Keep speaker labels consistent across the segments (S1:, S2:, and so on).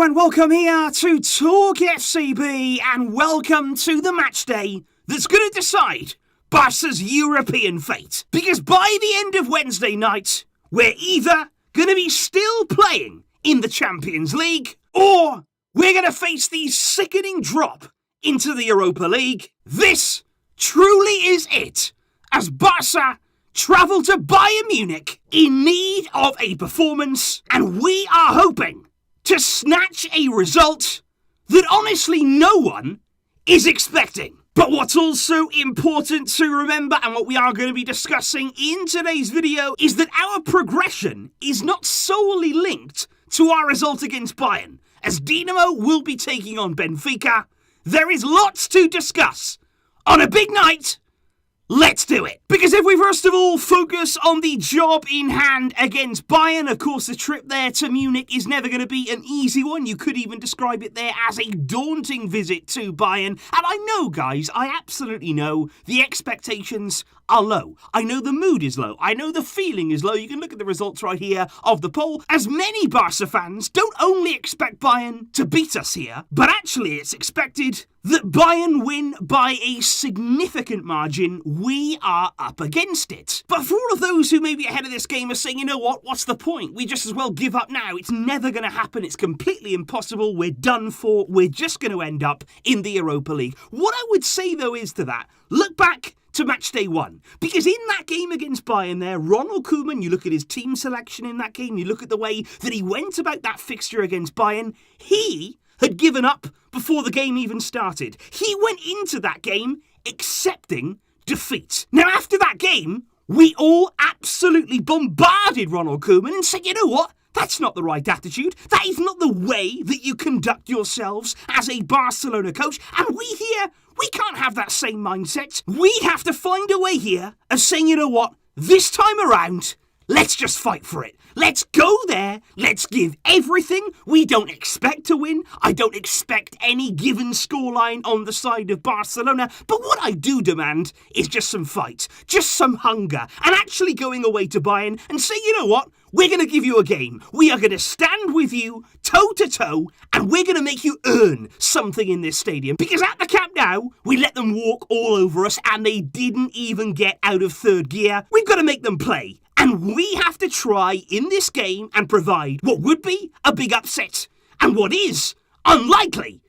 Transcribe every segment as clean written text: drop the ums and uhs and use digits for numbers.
S1: and welcome here to Talk FCB, and welcome to the match day that's going to decide Barca's European fate. Because by the end of Wednesday night, we're either going to be still playing in the Champions League, or we're going to face the sickening drop into the Europa League. This truly is it, as Barca travel to Bayern Munich in need of a performance, and we are hoping to snatch a result that honestly no one is expecting. But what's also important to remember, and what we are going to be discussing in today's video, is that our progression is not solely linked to our result against Bayern. As Dinamo will be taking on Benfica, there is lots to discuss on a big night. Let's do it. Because if we first of all focus on the job in hand against Bayern, of course the trip there to Munich is never going to be an easy one. You could even describe it there as a daunting visit to Bayern. And I know, guys, I absolutely know the expectations are low. I know the mood is low. I know the feeling is low. You can look at the results right here of the poll. As many Barca fans don't only expect Bayern to beat us here, but actually it's expected that Bayern win by a significant margin. We are up against it. But for all of those who may be ahead of this game are saying, you know what, what's the point? We just as well give up now. It's never going to happen. It's completely impossible. We're done for. We're just going to end up in the Europa League. What I would say, though, is to that, look back to match day one. Because in that game against Bayern there, Ronald Koeman, you look at his team selection in that game, you look at the way that he went about that fixture against Bayern, he had given up before the game even started. He went into that game accepting defeat. Now, after that game, we all absolutely bombarded Ronald Koeman and said, you know what? That's not the right attitude. That is not the way that you conduct yourselves as a Barcelona coach. And we here, we can't have that same mindset. We have to find a way here of saying, you know what? This time around, let's just fight for it. Let's go there. Let's give everything. We don't expect to win. I don't expect any given scoreline on the side of Barcelona. But what I do demand is just some fight, just some hunger, and actually going away to Bayern and say, you know what? We're going to give you a game. We are going to stand with you toe-to-toe, and we're going to make you earn something in this stadium. Because at the Camp Nou, we let them walk all over us, and they didn't even get out of third gear. We've got to make them play. And we have to try in this game and provide what would be a big upset, and what is unlikely.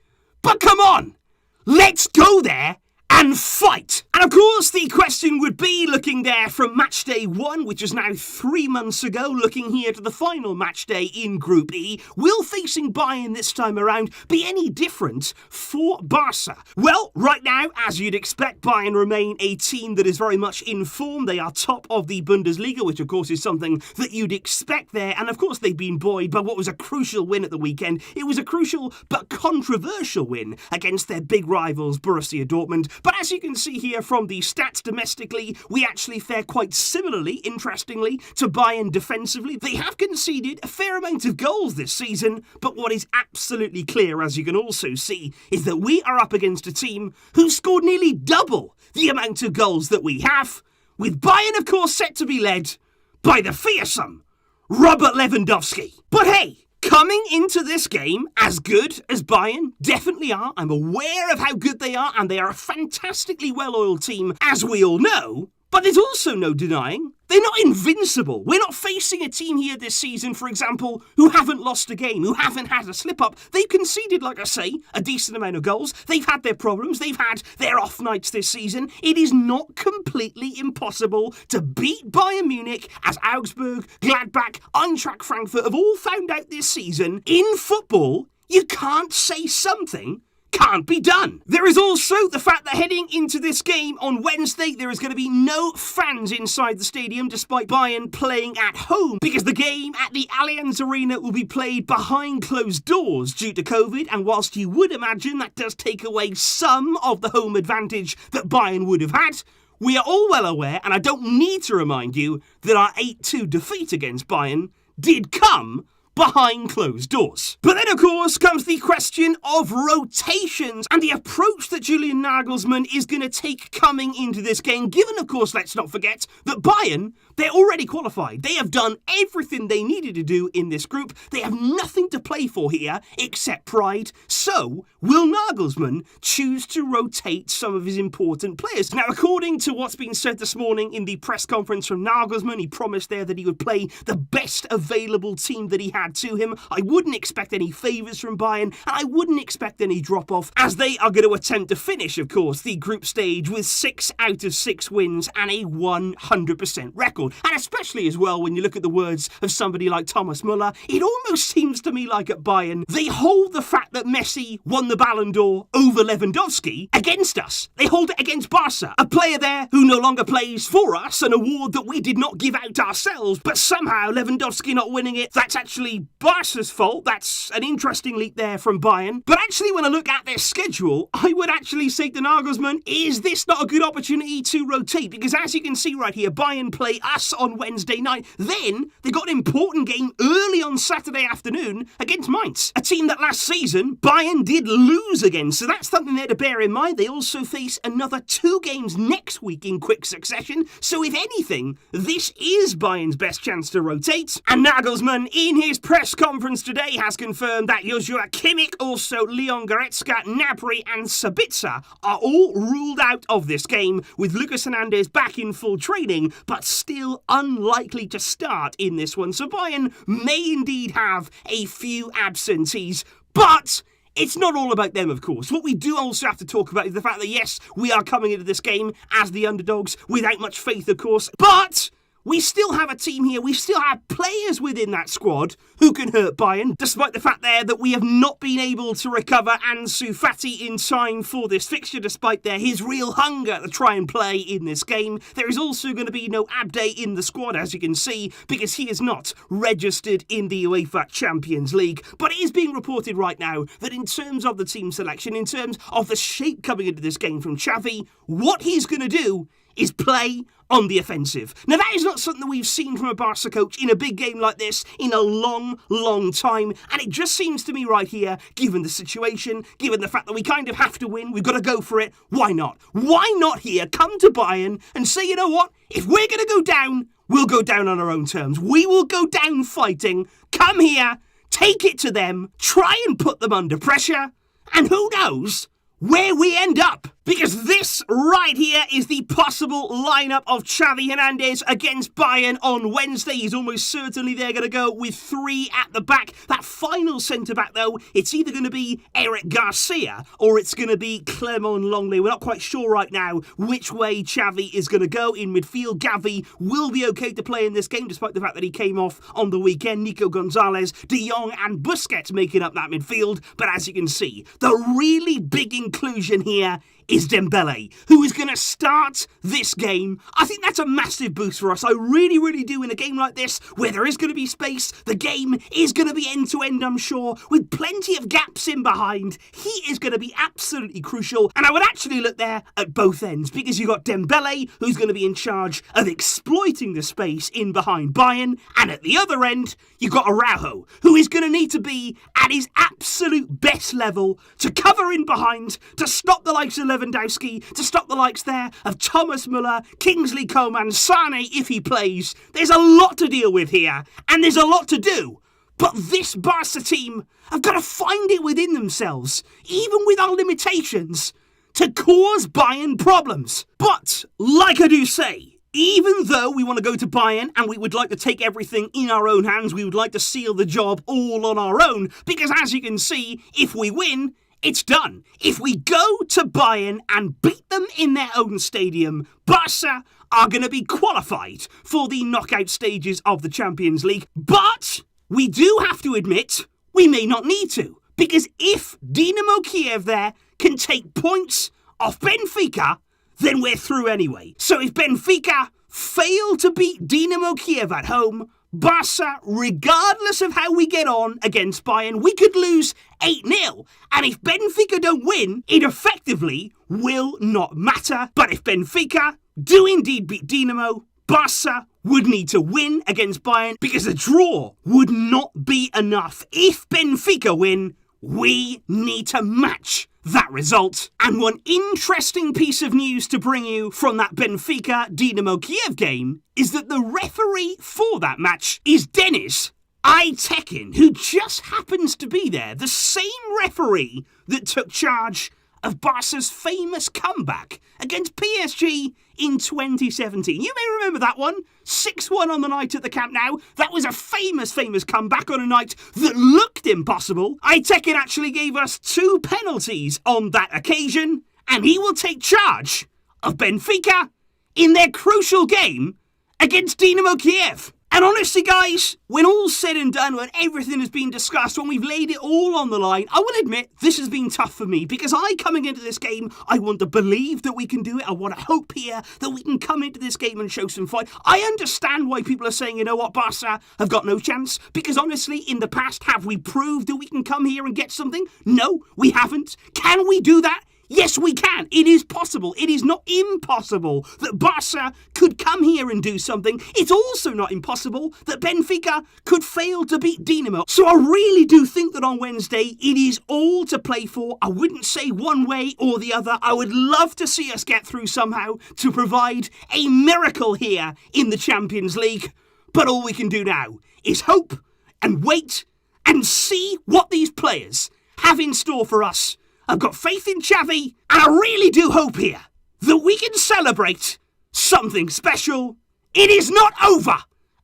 S1: But come on, let's go there and fight. And of course, the question would be, looking there from match day one, which is now 3 months ago, looking here to the final match day in Group E, will facing Bayern this time around be any different for Barca? Well, right now, as you'd expect, Bayern remain a team that is very much in form. They are top of the Bundesliga, which of course is something that you'd expect there. And of course, they've been buoyed by what was a crucial win at the weekend. It was a crucial but controversial win against their big rivals, Borussia Dortmund. But as you can see here from the stats domestically, we actually fare quite similarly, interestingly, to Bayern defensively. They have conceded a fair amount of goals this season, but what is absolutely clear, as you can also see, is that we are up against a team who scored nearly double the amount of goals that we have, with Bayern, of course, set to be led by the fearsome Robert Lewandowski. But hey, coming into this game, as good as Bayern definitely are, I'm aware of how good they are, and they are a fantastically well-oiled team, as we all know, but there's also no denying they're not invincible. We're not facing a team here this season, for example, who haven't lost a game, who haven't had a slip-up. They've conceded, like I say, a decent amount of goals. They've had their problems. They've had their off nights this season. It is not completely impossible to beat Bayern Munich, as Augsburg, Gladbach, Eintracht Frankfurt have all found out this season. In football, you can't say something can't be done. There is also the fact that heading into this game on Wednesday, there is going to be no fans inside the stadium, despite Bayern playing at home, because the game at the Allianz Arena will be played behind closed doors due to COVID, and whilst you would imagine that does take away some of the home advantage that Bayern would have had, we are all well aware, and I don't need to remind you, that our 8-2 defeat against Bayern did come behind closed doors. But then, of course, comes the question of rotations and the approach that Julian Nagelsmann is going to take coming into this game, given, of course, let's not forget, that Bayern, they're already qualified. They have done everything they needed to do in this group. They have nothing to play for here except pride. So, will Nagelsmann choose to rotate some of his important players? Now, according to what's been said this morning in the press conference from Nagelsmann, he promised there that he would play the best available team that he had to him. I wouldn't expect any favours from Bayern, and I wouldn't expect any drop-off, as they are going to attempt to finish, of course, the group stage with 6 out of 6 wins and a 100% record. And especially as well, when you look at the words of somebody like Thomas Müller, it almost seems to me like at Bayern, they hold the fact that Messi won the Ballon d'Or over Lewandowski against us. They hold it against Barça, a player there who no longer plays for us, an award that we did not give out ourselves, but somehow Lewandowski not winning it, that's actually Barca's fault. That's an interesting leap there from Bayern. But actually, when I look at their schedule, I would actually say to Nagelsmann, is this not a good opportunity to rotate? Because as you can see right here, Bayern play us on Wednesday night. Then they got an important game early on Saturday afternoon against Mainz, a team that last season Bayern did lose against. So that's something there to bear in mind. They also face another 2 games next week in quick succession. So if anything, this is Bayern's best chance to rotate. And Nagelsmann, in his press conference today, has confirmed that Joshua Kimmich, also Leon Goretzka, Gnabry and Sabitzer are all ruled out of this game, with Lucas Hernandez back in full training, but still unlikely to start in this one. So Bayern may indeed have a few absentees, but it's not all about them, of course. What we do also have to talk about is the fact that, yes, we are coming into this game as the underdogs, without much faith, of course, but we still have a team here, we still have players within that squad who can hurt Bayern, despite the fact there that we have not been able to recover Ansu Fati in time for this fixture, despite his real hunger to try and play in this game. There is also going to be no Abde in the squad, as you can see, because he is not registered in the UEFA Champions League. But it is being reported right now that in terms of the team selection, in terms of the shape coming into this game from Xavi, what he's going to do is play on the offensive. Now, that is not something that we've seen from a Barca coach in a big game like this in a long, long time. And it just seems to me right here, given the situation, given the fact that we kind of have to win, we've got to go for it, why not? Why not here come to Bayern and say, you know what, if we're going to go down, we'll go down on our own terms. We will go down fighting, come here, take it to them, try and put them under pressure, and who knows where we end up. Because this right here is the possible lineup of Xavi Hernandez against Bayern on Wednesday. He's almost certainly they're going to go with 3 at the back. That final centre-back, though, it's either going to be Eric Garcia or it's going to be Clement Longley. We're not quite sure right now which way Xavi is going to go in midfield. Gavi will be okay to play in this game, despite the fact that he came off on the weekend. Nico Gonzalez, De Jong and Busquets making up that midfield. But as you can see, the really big inclusion here is Dembélé, who is going to start this game. I think that's a massive boost for us. I really, really do in a game like this, where there is going to be space. The game is going to be end-to-end, I'm sure, with plenty of gaps in behind. He is going to be absolutely crucial. And I would actually look there at both ends, because you've got Dembélé, who's going to be in charge of exploiting the space in behind Bayern. And at the other end, you've got Araujo, who is going to need to be at his absolute best level to cover in behind, to stop the likes of Lewandowski, to stop the likes there of Thomas Müller, Kingsley Coman, Sane if he plays. There's a lot to deal with here, and there's a lot to do. But this Barca team have got to find it within themselves, even with our limitations, to cause Bayern problems. But, like I do say, even though we want to go to Bayern and we would like to take everything in our own hands, we would like to seal the job all on our own, because as you can see, if we win, it's done. If we go to Bayern and beat them in their own stadium, Barca are going to be qualified for the knockout stages of the Champions League. But we do have to admit, we may not need to. Because if Dynamo Kiev there can take points off Benfica, then we're through anyway. So if Benfica fail to beat Dynamo Kiev at home, Barca, regardless of how we get on against Bayern, we could lose 8-0. And if Benfica don't win, it effectively will not matter. But if Benfica do indeed beat Dynamo, Barça would need to win against Bayern because a draw would not be enough. If Benfica win, we need to match that result. And one interesting piece of news to bring you from that Benfica-Dinamo Kiev game is that the referee for that match is Deniz Aytekin, who just happens to be there, the same referee that took charge of Barca's famous comeback against PSG in 2017. You may remember that one, 6-1 on the night at the Camp Nou. That was a famous comeback on a night that looked impossible. Aytekin actually gave us 2 penalties on that occasion, and he will take charge of Benfica in their crucial game against Dinamo Kiev. And honestly, guys, when all's said and done, when everything has been discussed, when we've laid it all on the line, I will admit this has been tough for me because coming into this game, I want to believe that we can do it. I want to hope here that we can come into this game and show some fight. I understand why people are saying, you know what, Barca have got no chance, because honestly, in the past, have we proved that we can come here and get something? No, we haven't. Can we do that? Yes, we can. It is possible. It is not impossible that Barca could come here and do something. It's also not impossible that Benfica could fail to beat Dinamo. So I really do think that on Wednesday, it is all to play for. I wouldn't say one way or the other. I would love to see us get through somehow to provide a miracle here in the Champions League. But all we can do now is hope and wait and see what these players have in store for us. I've got faith in Xavi, and I really do hope here that we can celebrate something special. It is not over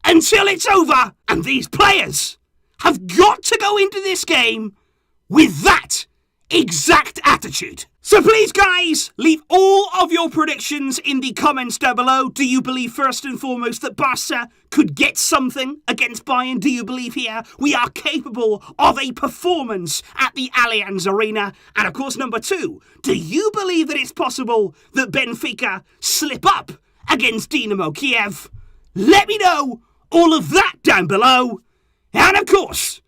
S1: until it's over, and these players have got to go into this game with that exact attitude. So please, guys, leave all of your predictions in the comments down below. Do you believe, first and foremost, that Barca could get something against Bayern? Do you believe here we are capable of a performance at the Allianz Arena? And of course, number 2, do you believe that it's possible that Benfica slip up against Dinamo Kiev? Let me know all of that down below. And of course,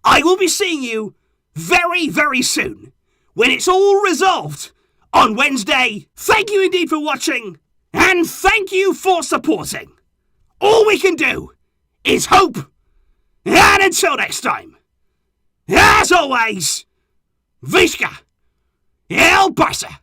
S1: I will be seeing you very, very soon when it's all resolved on Wednesday. Thank you indeed for watching, and thank you for supporting. All we can do is hope, and until next time, as always, Visca El Barça.